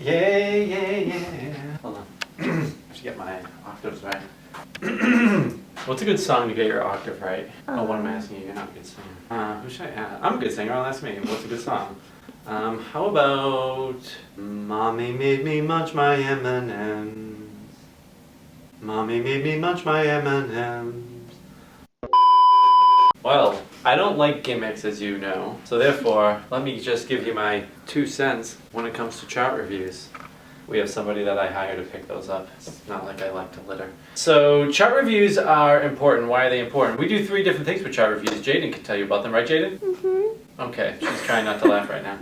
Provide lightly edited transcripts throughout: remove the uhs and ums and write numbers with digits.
Yeah, yeah, yeah. Hold on. I have to get my octaves right. What's a good song to get your octave right? Oh, what am I asking you? You're not a good singer. Who should I ask? I'm a good singer. I'll ask me. What's a good song? How about Mommy made me munch my M&Ms. Mommy made me munch my M&Ms. Well, I don't like gimmicks, as you know, so therefore, let me just give you my 2 cents when it comes to chart reviews. We have somebody that I hire to pick those up. It's not like I like to litter. So chart reviews are important. Why are they important? We do 3 different things with chart reviews. Jaden can tell you about them, right, Jaden? Mm-hmm. Okay, she's trying not to laugh right now.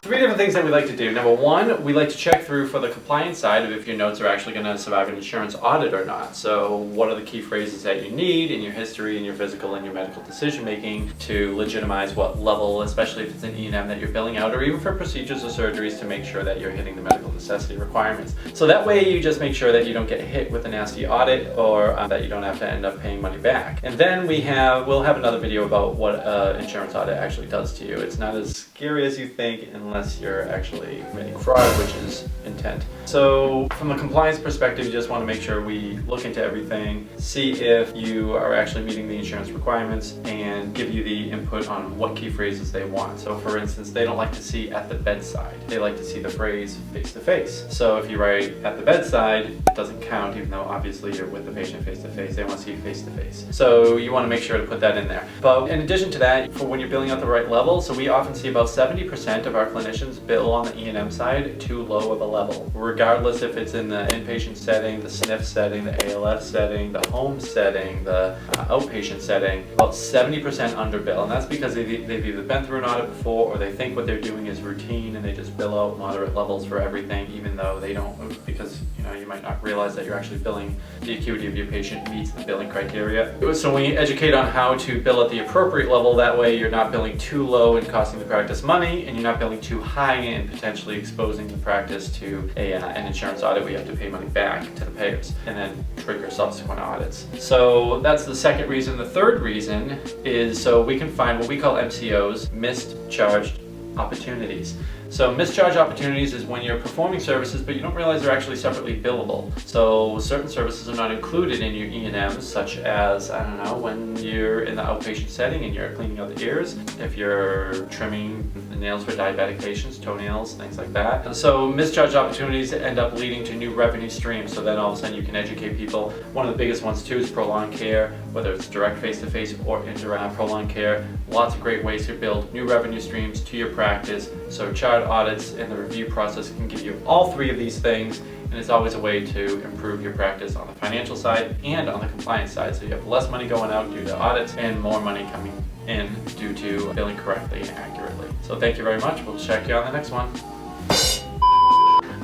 3 different things that we like to do. Number 1, we like to check through for the compliance side of if your notes are actually going to survive an insurance audit or not. So what are the key phrases that you need in your history, in your physical, and your medical decision making to legitimize what level, especially if it's an E&M that you're billing out, or even for procedures or surgeries to make sure that you're hitting the medical necessity requirements. So that way you just make sure that you don't get hit with a nasty audit or that you don't have to end up paying money back. And then we'll have another video about what insurance audit actually does to you. It's not as scary as you think unless you're actually committing fraud, which is intent. So from a compliance perspective, you just want to make sure we look into everything, see if you are actually meeting the insurance requirements, and give you the input on what key phrases they want. So for instance, they don't like to see at the bedside. They like to see the phrase face to face. So if you write at the bedside, it doesn't count, even though obviously you're with the patient face to face. They want to see you face to face. So you want to make sure to put that in there. But in addition to that, for when you're billing at the right level, so we often see about 70% of our clinicians bill on the E&M side too low of a level. Regardless if it's in the inpatient setting, the SNF setting, the ALF setting, the home setting, the outpatient setting, about 70% underbill. And that's because they've either been through an audit before or they think what they're doing is routine and they just bill out moderate levels for everything, even though they don't, because you might not realize that you're actually billing the acuity of your patient meets the billing criteria. So we educate on how to bill at the appropriate level. That way you're not billing too low and costing the practice money, and you're not billing too high and potentially exposing the practice to an insurance audit where you have to pay money back to the payers and then trigger subsequent audits. So that's the second reason. The third reason is so we can find what we call MCOs, missed charged opportunities. So mischarge opportunities is when you're performing services but you don't realize they're actually separately billable. So certain services are not included in your E&Ms, such as, I don't know, when you're in the outpatient setting and you're cleaning out the ears, if you're trimming the nails for diabetic patients, toenails, things like that. So mischarge opportunities end up leading to new revenue streams, so then all of a sudden you can educate people. One of the biggest ones too is prolonged care, whether it's direct face-to-face or indirect prolonged care. Lots of great ways to build new revenue streams to your practice. So chart audits and the review process can give you all 3 of these things, and it's always a way to improve your practice on the financial side and on the compliance side. So you have less money going out due to audits and more money coming in due to billing correctly and accurately. So thank you very much. We'll check you on the next one.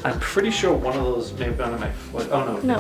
I'm pretty sure one of those may have been on my foot. Oh no. No.